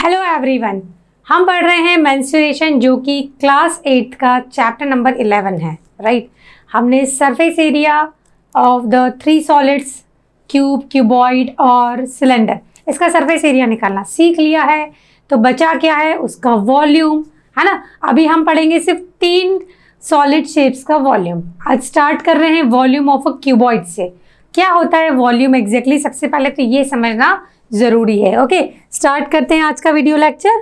Hello everyone, हम पढ़ रहे हैं मेंस्ट्रुएशन जो कि क्लास 8 का चैप्टर नंबर 11 है, राइट। हमने surface area of the three solids cube, cuboid और सिलेंडर, इसका सरफेस एरिया निकालना सीख लिया है। तो बचा क्या है, उसका वॉल्यूम, है ना। अभी हम पढ़ेंगे सिर्फ 3 सॉलिड शेप्स का वॉल्यूम। आज स्टार्ट कर रहे हैं वॉल्यूम ऑफ अ क्यूबॉइड से। क्या होता है वॉल्यूम एग्जैक्टली, सबसे पहले तो ये समझना जरूरी है। ओके, स्टार्ट करते हैं आज का video lecture.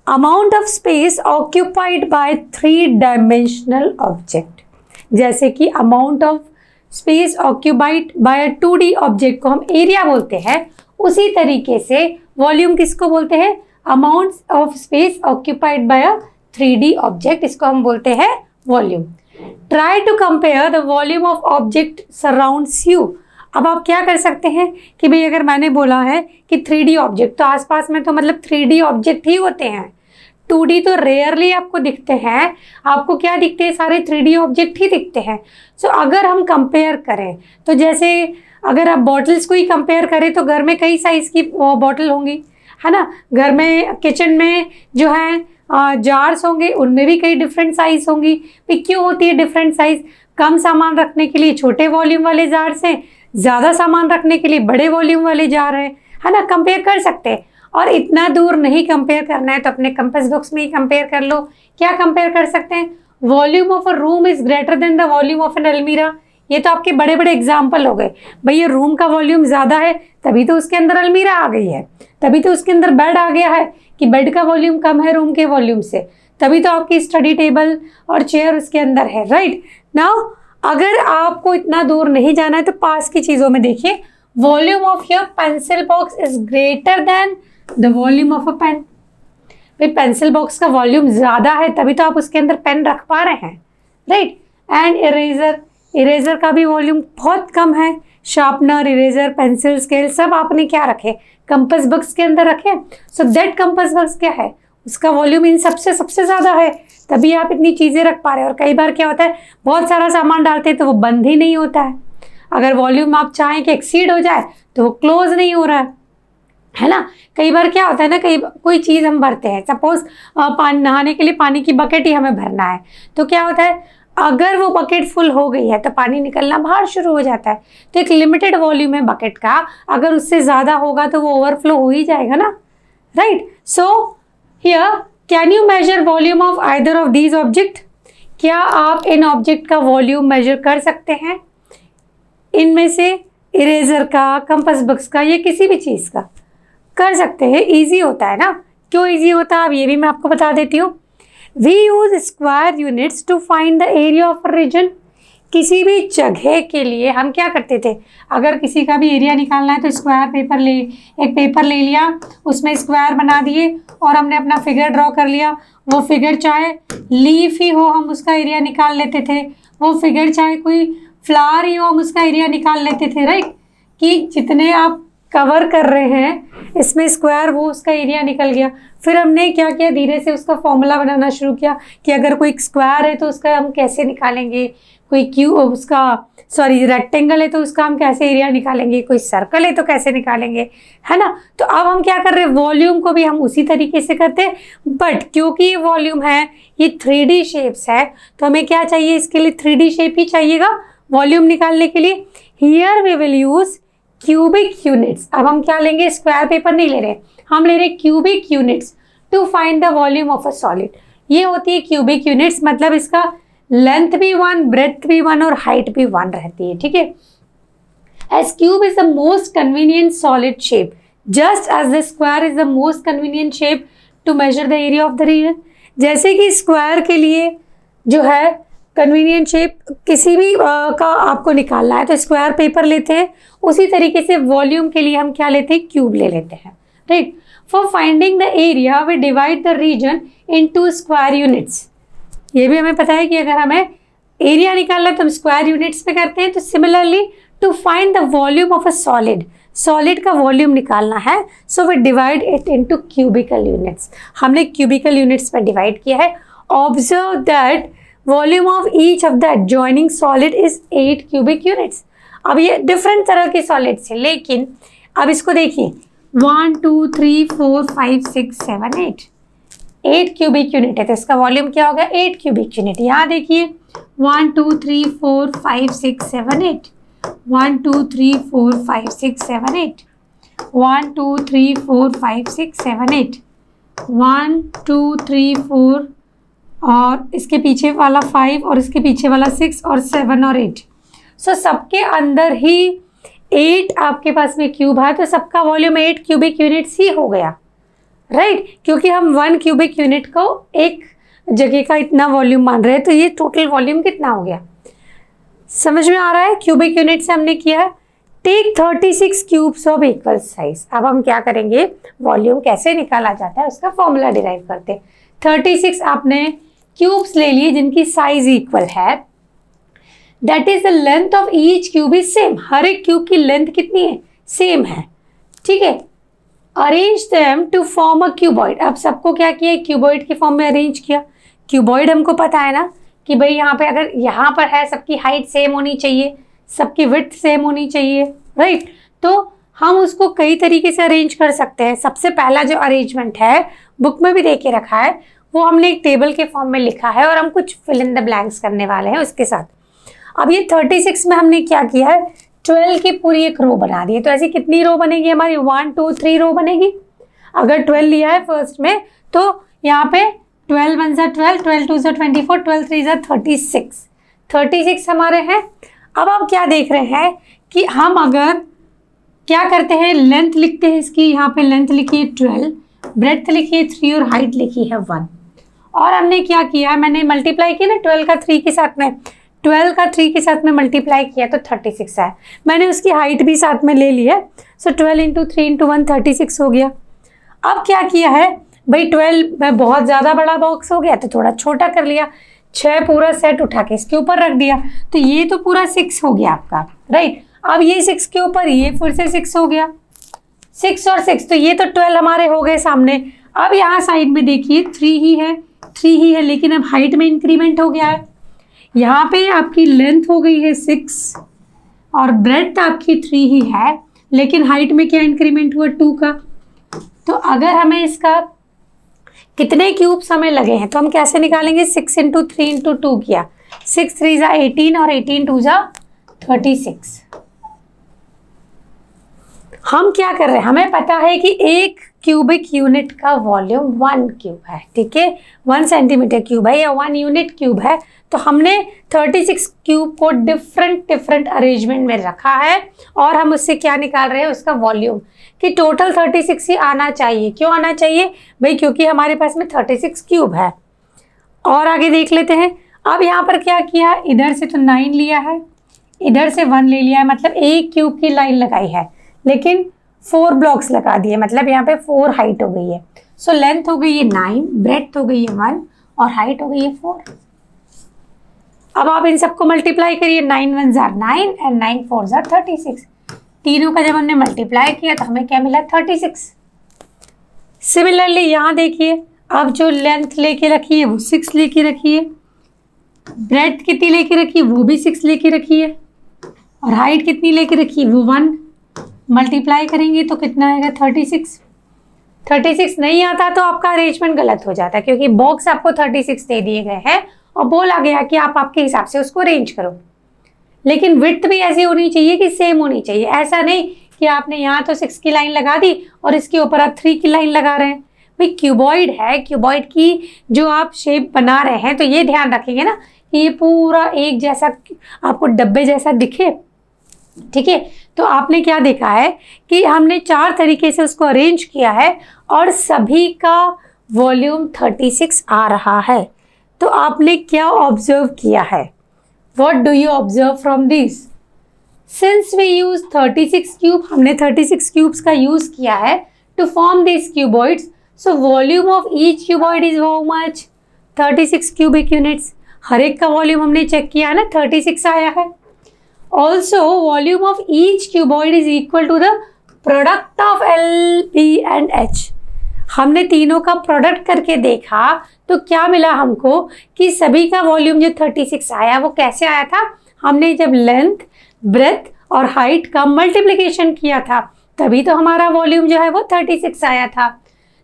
Amount of space occupied bye 3 dimensional object, जैसे कि amount of space occupied bye 2D object को हम एरिया बोलते हैं, उसी तरीके से वॉल्यूम किसको बोलते हैं, amount of space occupied by 3D object, इसको हम बोलते हैं volume. Try to compare the volume of object surrounds you. अब आप क्या कर सकते हैं कि भाई अगर मैंने बोला है कि 3D ऑब्जेक्ट, तो आसपास में तो मतलब 3D ऑब्जेक्ट ही होते हैं, 2D तो रेयरली आपको दिखते हैं। आपको क्या दिखते हैं, सारे 3D ऑब्जेक्ट ही दिखते हैं। सो अगर हम कंपेयर करें तो जैसे अगर आप बॉटल्स को ही कंपेयर करें तो घर में कई साइज़ की बॉटल होंगी, है ना। घर में किचन में जो है जार्स होंगे, उनमें भी कई डिफरेंट साइज़ होंगी। फिर क्यों होती है डिफरेंट साइज़, कम सामान रखने के लिए छोटे वॉल्यूम वाले जार्स हैं, ज़्यादा सामान रखने के लिए बड़े वॉल्यूम वाले जार हैं, है ना। कंपेयर कर सकते हैं। और इतना दूर नहीं कंपेयर करना है तो अपने कंपास बॉक्स में ही कंपेयर कर लो। क्या कंपेयर कर सकते हैं, volume of a room is greater than the volume of an almirah. ये तो आपके बड़े बड़े एग्जाम्पल हो गए। भाई ये रूम का वॉल्यूम ज़्यादा है तभी तो उसके अंदर अलमीरा आ गई है, तभी तो उसके अंदर बेड आ गया है कि बेड का वॉल्यूम कम है रूम के वॉल्यूम से, तभी तो आपकी स्टडी टेबल और चेयर उसके अंदर है, राइट। नाउ अगर आपको इतना दूर नहीं जाना है तो पास की चीज़ों में देखिए, volume of your pencil box is greater than the volume of a pen. भाई पेंसिल बॉक्स का वॉल्यूम ज़्यादा है तभी तो आप उसके अंदर पेन रख पा रहे हैं, राइट। एंड इरेजर का भी वॉल्यूम बहुत कम है। शार्पनर, इरेजर, पेंसिल, स्केल सब आपने क्या रखे, कंपास बॉक्स के अंदर रखे। सो दैट कंपास बॉक्स क्या है, उसका वॉल्यूम इन सबसे ज़्यादा है, तभी आप इतनी चीज़ें रख पा रहे हैं। और कई बार क्या होता है, बहुत सारा सामान डालते हैं तो वो बंद ही नहीं होता है। अगर वॉल्यूम आप चाहें कि एक्सीड हो जाए तो वो क्लोज नहीं हो रहा है ना। कई बार क्या होता है ना, कोई चीज़ हम भरते हैं, सपोज पानी नहाने के लिए पानी की बकेट ही हमें भरना है, तो क्या होता है, अगर वो बकेट फुल हो गई है तो पानी निकलना बाहर शुरू हो जाता है। तो एक लिमिटेड वॉल्यूम है बकेट का, अगर उससे ज़्यादा होगा तो वो ओवरफ्लो हो ही जाएगा ना, right. So here can you measure volume of either of these object. क्या आप इन ऑब्जेक्ट का वॉल्यूम मेजर कर सकते हैं, इनमें से इरेजर का, कंपास बॉक्स का, या किसी भी चीज़ का कर सकते हैं। इजी होता है ना। क्यों इजी होता है अब ये भी मैं आपको बता देती हूँ। We use square units to find the area of a region. किसी भी जगह के लिए हम क्या करते थे, अगर किसी का भी एरिया निकालना है तो एक पेपर ले लिया, उसमें स्क्वायर बना दिए और हमने अपना फिगर ड्रॉ कर लिया। वो फिगर चाहे लीफ ही हो हम उसका एरिया निकाल लेते थे, वो फिगर चाहे कोई फ्लावर ही हो हम उसका एरिया निकाल लेते थे, राइट। कि जितने आप कवर कर रहे हैं इसमें स्क्वायर, वो उसका एरिया निकल गया। फिर हमने क्या किया, धीरे से उसका फॉर्मूला बनाना शुरू किया कि अगर कोई स्क्वायर है तो उसका हम कैसे निकालेंगे, कोई रेक्टेंगल है तो उसका हम कैसे एरिया निकालेंगे, कोई सर्कल है तो कैसे निकालेंगे, है ना। तो अब हम क्या कर रहे हैं, वॉल्यूम को भी हम उसी तरीके से करते हैं, बट क्योंकि ये वॉल्यूम है, ये 3D शेप्स है, तो हमें क्या चाहिए, इसके लिए 3D शेप ही चाहिएगा वॉल्यूम निकालने के लिए। Here we will use cubic units. अब हम क्या लेंगे, स्क्वायर पेपर नहीं ले रहे, हम ले रहे cubic units to find the volume of a solid. ये होती है क्यूबिक यूनिट्स, मतलब इसका लेंथ भी 1, ब्रेथ भी 1 और हाइट भी 1 रहती है, ठीक है। As cube is the most convenient solid shape, just as the square is the most convenient shape to measure the area of the region. जैसे कि स्क्वायर के लिए जो है कन्वीनियंट शेप किसी भी का आपको निकालना है तो स्क्वायर पेपर लेते हैं, उसी तरीके से वॉल्यूम के लिए हम क्या लेते हैं, क्यूब ले लेते हैं, right. For finding the area we divide the region into square units. ये भी हमें पता है कि अगर हमें एरिया निकालना है तो हम स्क्वायर यूनिट्स पे करते हैं। तो similarly to find the volume of a solid का वॉल्यूम निकालना है, so we divide it into cubical units. हमने क्यूबिकल यूनिट्स में डिवाइड किया है। Observe that volume of each of the adjoining solid is 8 cubic units. अब ये different तरह के सॉलिड्स हैं, लेकिन अब इसको देखिए, 1 2 3 4 5 6 7 8 8 क्यूबिक यूनिट है, तो इसका वॉल्यूम क्या होगा 8 क्यूबिक यूनिट। यहाँ देखिए 1 2 3 4 5 6 7 8 1 2 3 4 5 6 7 8 1 2 3 4 5 6 7 8 1 2 3 4 और इसके पीछे वाला 5 और इसके पीछे वाला 6 और 7 और 8। सो सबके अंदर ही 8 आपके पास में क्यूब है, तो सबका वॉल्यूम 8 क्यूबिक यूनिट्स ही हो गया, राइट क्योंकि हम 1 क्यूबिक यूनिट को एक जगह का इतना वॉल्यूम मान रहे हैं, तो ये टोटल वॉल्यूम कितना हो गया, समझ में आ रहा है। क्यूबिक यूनिट से हमने किया है। Take 36 cubes of equal size. अब हम क्या करेंगे, वॉल्यूम कैसे निकाला जाता है उसका फॉर्मूला डिराइव करते हैं। 36 आपने क्यूब्स ले लिए जिनकी साइज इक्वल है, that is the length of each cube is same. हर एक क्यूब की लेंथ कितनी है, सेम है, ठीक है। Arrange them to form a cuboid. अब सबको क्या किया, क्यूबॉइड के फॉर्म में अरेंज किया। क्यूबॉइड हमको पता है ना कि भाई यहाँ पे अगर यहाँ पर है सबकी हाइट सेम होनी चाहिए, सबकी विड्थ सेम होनी चाहिए, राइट। तो हम उसको कई तरीके से अरेंज कर सकते हैं। सबसे पहला जो अरेंजमेंट है बुक में भी दे के रखा है, वो हमने एक टेबल के फॉर्म में लिखा है और हम कुछ फिल इन द ब्लैंक्स करने वाले हैं उसके साथ। अब ये 36 में हमने क्या किया है, 12 की पूरी एक रो बना दी है। तो ऐसी कितनी रो बनेगी हमारी, 1 2 3 रो बनेगी। अगर 12 लिया है फर्स्ट में तो यहाँ पे 12 1 जा 12, 12 2 जा 24, 12 3 जा 36, 36 हमारे हैं। अब आप क्या देख रहे हैं कि हम अगर क्या करते हैं, लेंथ लिखते हैं इसकी, यहाँ पे लेंथ लिखी है 12, ब्रेड्थ लिखी है 3 और हाइट लिखी है 1। और हमने क्या किया, मैंने मल्टीप्लाई किया ना 12 का 3 के साथ में, 12 का 3 के साथ में मल्टीप्लाई किया तो 36 है। मैंने उसकी हाइट भी साथ में ले ली है, सो 12 इंटू 3 इंटू 1 36 हो गया। अब क्या किया है भाई, 12 में बहुत ज़्यादा बड़ा बॉक्स हो गया तो थोड़ा छोटा कर लिया, 6 पूरा सेट उठा के इसके ऊपर रख दिया, तो ये तो पूरा 6 हो गया आपका, राइट। अब ये 6 के ऊपर ये फिर से 6 हो गया, 6 और 6, तो ये तो 12 हमारे हो गए सामने। अब यहाँ साइड में देखिए 3 ही है, 3 ही है, लेकिन अब हाइट में इंक्रीमेंट हो गया है। यहाँ पे आपकी लेंथ हो गई है 6 और ब्रेड्थ आपकी 3 ही है, लेकिन हाइट में क्या इंक्रीमेंट हुआ 2 का। तो अगर हमें इसका कितने क्यूब्स हमें लगे हैं तो हम कैसे निकालेंगे, 6 इंटू 3 इंटू 2 किया, 6 3 जा 18 और 18 2 जा 36। हम क्या कर रहे हैं, हमें पता है कि एक क्यूबिक यूनिट का वॉल्यूम 1 क्यूब है, ठीक है, 1 सेंटीमीटर क्यूब है या 1 यूनिट क्यूब है। तो हमने 36 क्यूब को डिफरेंट अरेंजमेंट में रखा है और हम उससे क्या निकाल रहे हैं, उसका वॉल्यूम, कि टोटल 36 ही आना चाहिए। क्यों आना चाहिए भाई, क्योंकि हमारे पास में 36 क्यूब है। और आगे देख लेते हैं। अब यहाँ पर क्या किया, इधर से तो 9 लिया है, इधर से 1 ले लिया है, मतलब एक क्यूब की लाइन लगाई है, लेकिन 4 ब्लॉक्स लगा दिए, मतलब यहाँ पे 4 हाइट हो गई है। सो लेंथ हो गई है 9, ब्रेड्थ हो गई है 1 और हाइट हो गई है 4। अब आप इन सबको मल्टीप्लाई करिए, 9 1 जा 9 एंड 9 4 जा 36। तीनों का जब हमने मल्टीप्लाई किया तो हमें क्या मिला, 36। सिमिलरली यहाँ देखिए, अब जो लेंथ लेके रखी है वो 6 लेके रखी है, ब्रेड्थ कितनी लेके रखी है वो भी 6 लेके रखी है, और हाइट कितनी लेके रखी है वो 1। मल्टीप्लाई करेंगे तो कितना आएगा, 36। 36 नहीं आता तो आपका अरेंजमेंट गलत हो जाता है, क्योंकि बॉक्स आपको 36 दे दिए गए हैं और बोला गया कि आप आपके हिसाब से उसको अरेंज करो। लेकिन विड्थ भी ऐसी होनी चाहिए कि सेम होनी चाहिए, ऐसा नहीं कि आपने यहाँ तो 6 की लाइन लगा दी और इसके ऊपर आप 3 की लाइन लगा रहे हैं। भाई क्यूबॉइड है, क्यूबॉइड की जो आप शेप बना रहे हैं तो ये ध्यान रखेंगे ना कि ये पूरा एक जैसा आपको डब्बे जैसा दिखे, ठीक है। तो आपने क्या देखा है कि हमने 4 तरीके से उसको अरेंज किया है और सभी का वॉल्यूम 36 आ रहा है। तो आपने क्या ऑब्जर्व किया है, what do you observe from this? Since we use 36 cube, हमने 36 क्यूब्स का यूज किया है to form this cuboids, so volume of each cuboid is how much, 36 cubic units. हर एक का वॉल्यूम हमने चेक किया है ना, 36 आया है। Also, volume of each cuboid is equal to the product of L, P and H. हमने तीनों का प्रोडक्ट करके देखा तो क्या मिला हमको कि सभी का वॉल्यूम जो 36 आया वो कैसे आया था, हमने जब लेंथ, ब्रेथ और हाइट का मल्टीप्लिकेशन किया था तभी तो हमारा वॉल्यूम जो है वो 36 आया था।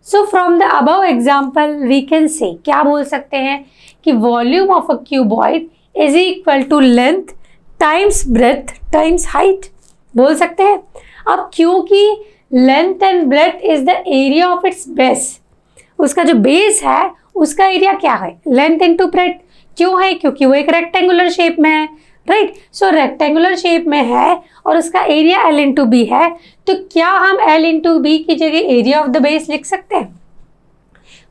So from the above example we can say, क्या बोल सकते हैं कि volume of a cuboid is equal to length times breadth times height, बोल सकते हैं। अब क्योंकि length and breadth is the area of its base, उसका जो बेस है उसका एरिया क्या है, लेंथ इनटू ब्रेथ। क्यों है, क्योंकि वो एक रेक्टेंगुलर शेप में है, राइट। सो रेक्टेंगुलर शेप में है और उसका एरिया L इंटू बी है, तो क्या हम L इंटू बी की जगह एरिया ऑफ द बेस लिख सकते हैं?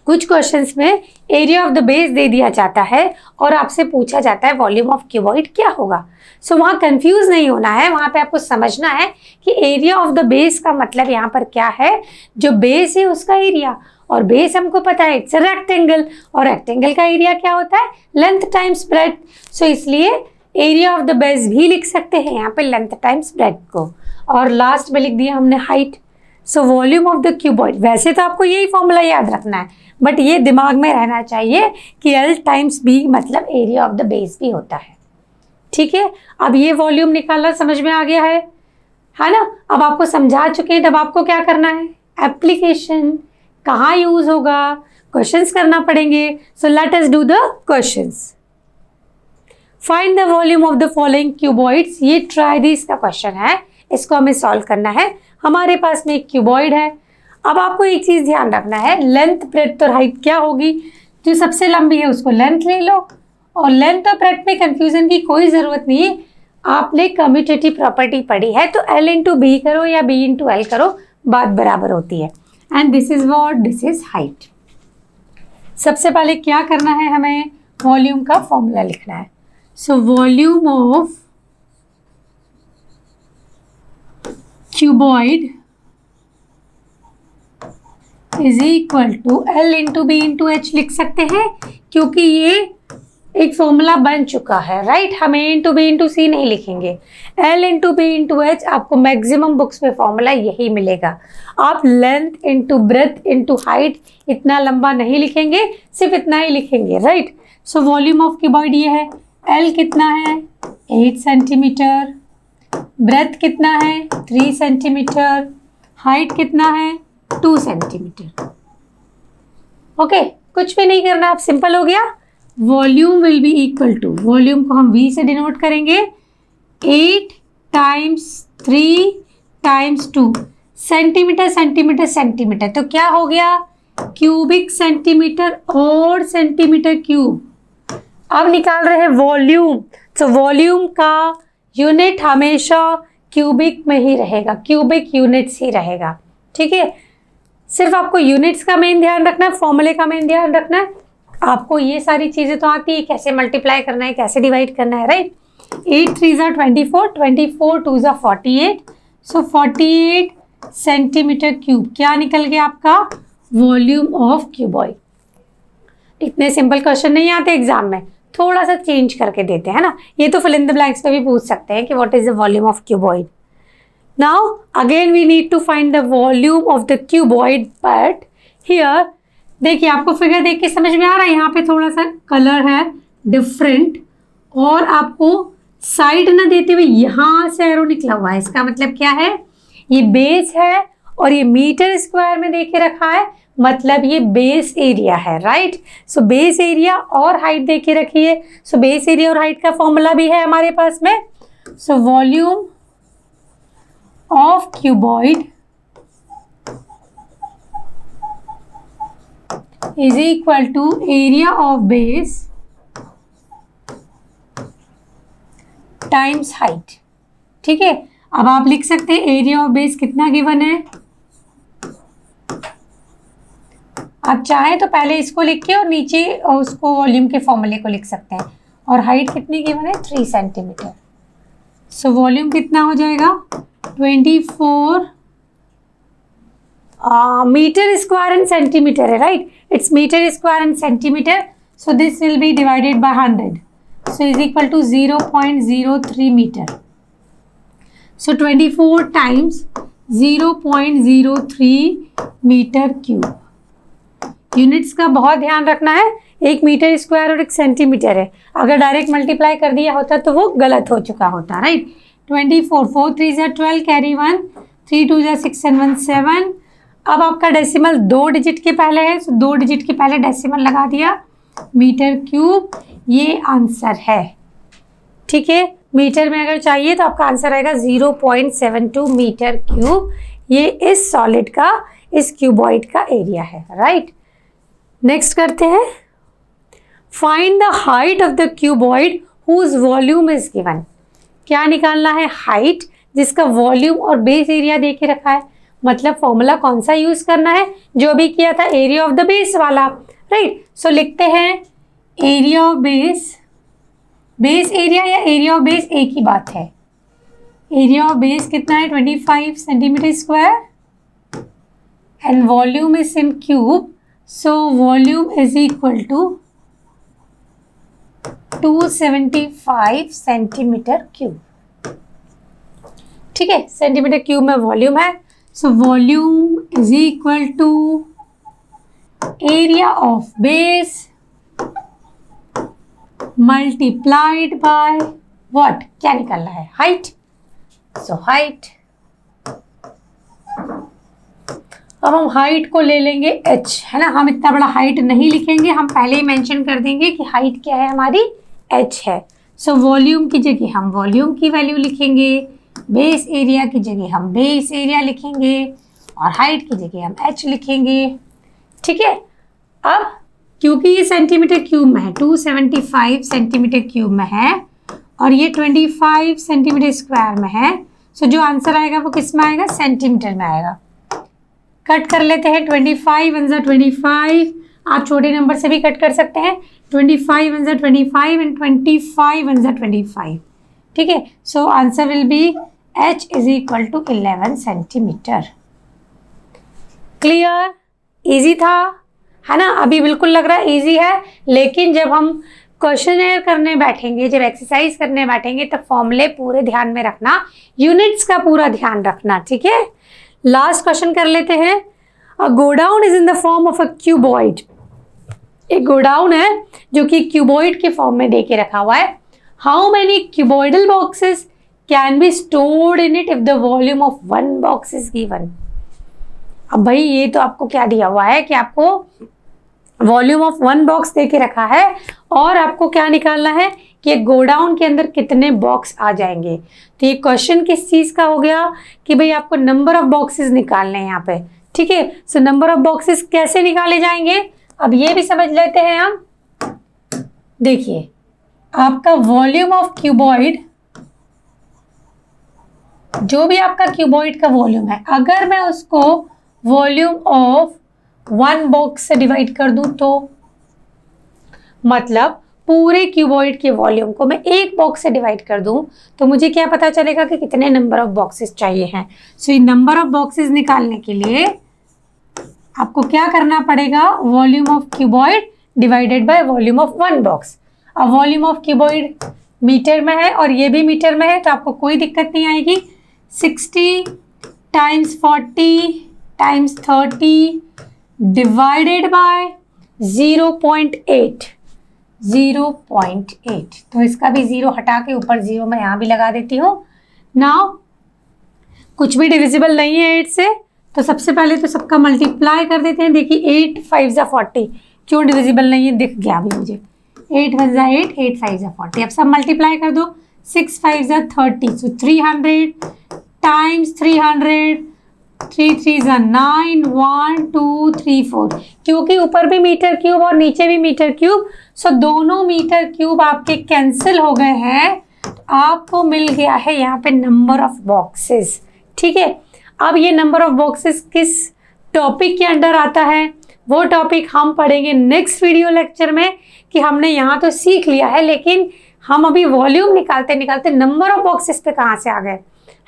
कुछ क्वेश्चंस में एरिया ऑफ द बेस दे दिया जाता है और आपसे पूछा जाता है वॉल्यूम ऑफ क्यूबॉइड क्या होगा। सो वहाँ कंफ्यूज नहीं होना है, वहाँ पे आपको समझना है कि एरिया ऑफ द बेस का मतलब यहाँ पर क्या है, जो बेस है उसका एरिया, और बेस हमको पता है इट्स रेक्टेंगल, और रेक्टेंगल का एरिया क्या होता है, लेंथ टाइम्स ब्रेथ। सो इसलिए एरिया ऑफ द बेस भी लिख सकते हैं यहाँ पे लेंथ टाइम्स ब्रेथ को, और लास्ट में लिख दिया हमने height. So volume of the cuboid, वैसे तो आपको यही फॉर्मूला याद रखना है, बट ये दिमाग में रहना चाहिए कि L टाइम्स बी मतलब एरिया ऑफ द बेस भी होता है, ठीक है। अब ये वॉल्यूम निकालना समझ में आ गया है ना। अब आपको समझा चुके हैं, तब आपको क्या करना है, एप्लीकेशन कहाँ यूज होगा, क्वेश्चंस करना पड़ेंगे। So let us do the questions. Find the volume of the following cuboids, ये ट्राई दिस का क्वेश्चन है, इसको हमें सॉल्व करना है। हमारे पास में एक क्यूबॉइड है। अब आपको एक चीज़ ध्यान रखना है, लेंथ ब्रेथ और हाइट क्या होगी, जो सबसे लंबी है उसको लेंथ ले लो, और लेंथ और ब्रेथ में कंफ्यूजन की कोई ज़रूरत नहीं है। आपने कम्यूटेटिव प्रॉपर्टी पढ़ी है तो L इंटू बी करो या B इंटू L करो, बात बराबर होती है। And this is what, this is height. सबसे पहले क्या करना है, हमें वॉल्यूम का फॉर्मूला लिखना है। So volume of cuboid is equal to L into b into H लिख सकते हैं, क्योंकि ये एक फॉर्मूला बन चुका है, राइट। हम A into b into c नहीं लिखेंगे, L into b into H, आपको मैक्सिमम बुक्स में फॉर्मूला यही मिलेगा। आप length into breadth into height इतना लंबा नहीं लिखेंगे, सिर्फ इतना ही लिखेंगे, right. So volume of cuboid ये है, L कितना है 8 सेंटीमीटर, ब्रेथ कितना है 3 सेंटीमीटर, हाइट कितना है 2 सेंटीमीटर। ओके, कुछ भी नहीं करना, अब सिंपल हो गया। Volume will be equal to, volume को हम V से डिनोट करेंगे, 8 times 3 times 2, centimetre centimetre centimetre, तो क्या हो गया क्यूबिक सेंटीमीटर और सेंटीमीटर क्यूब। अब निकाल रहे हैं वॉल्यूम, तो वॉल्यूम का यूनिट हमेशा क्यूबिक में ही रहेगा, क्यूबिक यूनिट्स ही रहेगा, ठीक है। सिर्फ आपको यूनिट्स का मेन ध्यान रखना है, फॉर्मूले का मेन ध्यान रखना है। आपको ये सारी चीज़ें तो आती है, कैसे मल्टीप्लाई करना है, कैसे डिवाइड करना है, राइट। 8 3 ज़ा 24, 24 2 ज़ा 48, सो 48 सेंटीमीटर क्यूब क्या निकल गया आपका वॉल्यूम ऑफ क्यूबॉइड। इतने सिंपल क्वेश्चन नहीं आते एग्जाम में, थोड़ा सा चेंज करके देते हैं ना। ये तो फिल इन द ब्लैंक्स पे भी पूछ सकते हैं कि what is the volume of cuboid. Now again we need to find the volume of the cuboid, but here देखिए आपको फिगर देख के समझ में आ रहा है, यहाँ पे थोड़ा सा कलर है डिफरेंट, और आपको साइड ना देते हुए यहाँ से एरो निकला हुआ है। इसका मतलब क्या है, ये बेस है और ये मीटर स्क्वायर में दे के रखा है, मतलब ये बेस एरिया है, राइट। सो बेस एरिया और हाइट दे के रखी है, सो बेस एरिया और हाइट का फॉर्मूला भी है हमारे पास में। सो volume of cuboid is equal to area of base times height, ठीक है। अब आप लिख सकते हैं एरिया ऑफ बेस कितना गिवन है, आप चाहें तो पहले इसको लिख के और नीचे उसको वॉल्यूम के फॉर्मूले को लिख सकते हैं, और हाइट कितनी गिवन है 3 सेंटीमीटर। सो वॉल्यूम कितना हो जाएगा 24 मीटर स्क्वायर एंड सेंटीमीटर है, right. It's metre square and centimetre, so this will be divided by 100, so is equal to 0.03 metre. So 24 times 0.03 metre cube. Units का बहुत ध्यान रखना है, एक मीटर स्क्वायर और एक सेंटीमीटर है, अगर डायरेक्ट मल्टीप्लाई कर दिया होता तो वो गलत हो चुका होता, राइट। 24 4 3 ज़ा 12 कैरी 1, 3 2 जा 6 and 1 7। अब आपका डेसिमल 2 डिजिट के पहले है, तो 2 डिजिट के पहले डेसिमल लगा दिया, मीटर क्यूब, ये आंसर है। ठीक है, मीटर में अगर चाहिए तो आपका आंसर आएगा 0.72 मीटर क्यूब। ये इस सॉलिड का, इस क्यूबॉइड का एरिया है, राइट। नेक्स्ट करते हैं, find the height of the cuboid whose volume is given. क्या निकालना है? हाइट, जिसका वॉल्यूम और बेस एरिया दे के रखा है। मतलब फॉर्मूला कौन सा यूज करना है? जो भी किया था, एरिया ऑफ द बेस वाला, राइट। सो लिखते हैं area of base, base area या एरिया ऑफ बेस एक ही बात है। एरिया ऑफ बेस कितना है? 25 centimetre square and volume is in cube, so volume is equal to 275 centimetre cube. ठीक है, सेंटीमीटर क्यूब में वॉल्यूम है, so volume is equal to area of base multiplied by what? क्या निकालना है? Height. So height, अब हम height को ले लेंगे h, है ना। हम इतना बड़ा हाइट नहीं लिखेंगे, हम पहले ही मेंशन कर देंगे कि हाइट क्या है हमारी? h है। सो वॉल्यूम की जगह हम वॉल्यूम की वैल्यू लिखेंगे, बेस एरिया की जगह हम बेस एरिया लिखेंगे और हाइट की जगह हम h लिखेंगे। ठीक है, अब क्योंकि ये सेंटीमीटर क्यूब में है, 275 सेंटीमीटर क्यूब में है और ये 25 सेंटीमीटर स्क्वायर में है, सो जो आंसर आएगा वो किस में आएगा? सेंटीमीटर में आएगा। कट कर लेते हैं, 25 1 जा 25, आप छोटे नंबर से भी कट कर सकते हैं, 25 1 जा 25 एंड 25 1 जा 25। ठीक है, so answer will be h is equal to 11 centimetre. Clear? Easy था, है ना। अभी बिल्कुल लग रहा है इजी है, लेकिन जब हम क्वेश्चनेयर करने बैठेंगे, जब एक्सरसाइज करने बैठेंगे, तो फॉर्मूले पूरे ध्यान में रखना, यूनिट्स का पूरा ध्यान रखना। ठीक है, लास्ट क्वेश्चन कर लेते हैं। A godown is in the form of a cuboid. एक गोडाउन है जो कि क्यूबॉइड के फॉर्म में देके रखा हुआ है। How many cuboidal boxes can be stored in it if the volume of 1 box is given. अब भाई ये तो आपको क्या दिया हुआ है कि आपको वॉल्यूम ऑफ 1 बॉक्स देके रखा है और आपको क्या निकालना है कि गोडाउन के अंदर कितने बॉक्स आ जाएंगे। तो ये क्वेश्चन किस चीज का हो गया कि भाई आपको नंबर ऑफ बॉक्सेस निकालने हैं यहाँ पे। ठीक है, सो नंबर ऑफ बॉक्सेस कैसे निकाले जाएंगे, अब ये भी समझ लेते हैं हम। देखिए, आपका वॉल्यूम ऑफ क्यूबॉइड, जो भी आपका क्यूबॉइड का वॉल्यूम है, अगर मैं उसको वॉल्यूम ऑफ 1 बॉक्स से डिवाइड कर दूं, तो मतलब पूरे क्यूबॉइड के वॉल्यूम को मैं 1 बॉक्स से डिवाइड कर दूं, तो मुझे क्या पता चलेगा कि कितने नंबर ऑफ बॉक्सेस चाहिए हैं। सो ये नंबर ऑफ बॉक्सेस निकालने के लिए आपको क्या करना पड़ेगा? Volume of cuboid divided by volume of 1 box. अब वॉल्यूम ऑफ क्यूबॉइड मीटर में है और ये भी मीटर में है, तो आपको कोई दिक्कत नहीं आएगी। 60 टाइम्स 40 टाइम्स 30 डिवाइडेड बाय 0.8। 0.8, तो इसका भी 0 हटा के ऊपर 0 मैं यहाँ भी लगा देती हूँ। नाउ कुछ भी डिविजिबल नहीं है 8 से, तो सबसे पहले तो सबका मल्टीप्लाई कर देते हैं। देखिए 8 5 जा 40, क्यों डिविजिबल नहीं है? दिख गया अभी मुझे। 8 1 जा 8, 8 5 जा 40। अब सब मल्टीप्लाई कर दो, 6 5 जा 30, सो 300 टाइम्स 300, 3 3 जा 9, 1 2 3 4। क्योंकि ऊपर भी मीटर क्यूब और नीचे भी मीटर क्यूब, सो दोनों मीटर क्यूब आपके कैंसिल हो गए हैं, तो आपको मिल गया है यहाँ पे नंबर ऑफ बॉक्सेस। ठीक है, अब ये नंबर ऑफ बॉक्सेस किस टॉपिक के अंडर आता है, वो टॉपिक हम पढ़ेंगे नेक्स्ट वीडियो लेक्चर में। कि हमने यहाँ तो सीख लिया है, लेकिन हम अभी वॉल्यूम निकालते निकालते नंबर ऑफ बॉक्सेस पे कहाँ से आ गए,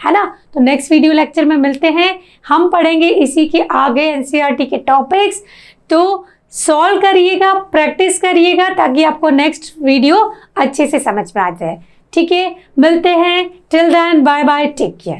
है ना। तो नेक्स्ट वीडियो लेक्चर में मिलते हैं, हम पढ़ेंगे इसी के आगे एनसीईआरटी के टॉपिक्स। तो सॉल्व करिएगा, प्रैक्टिस करिएगा, ताकि आपको नेक्स्ट वीडियो अच्छे से समझ में आ जाए। ठीक है, मिलते हैं। Till then bye bye, take care.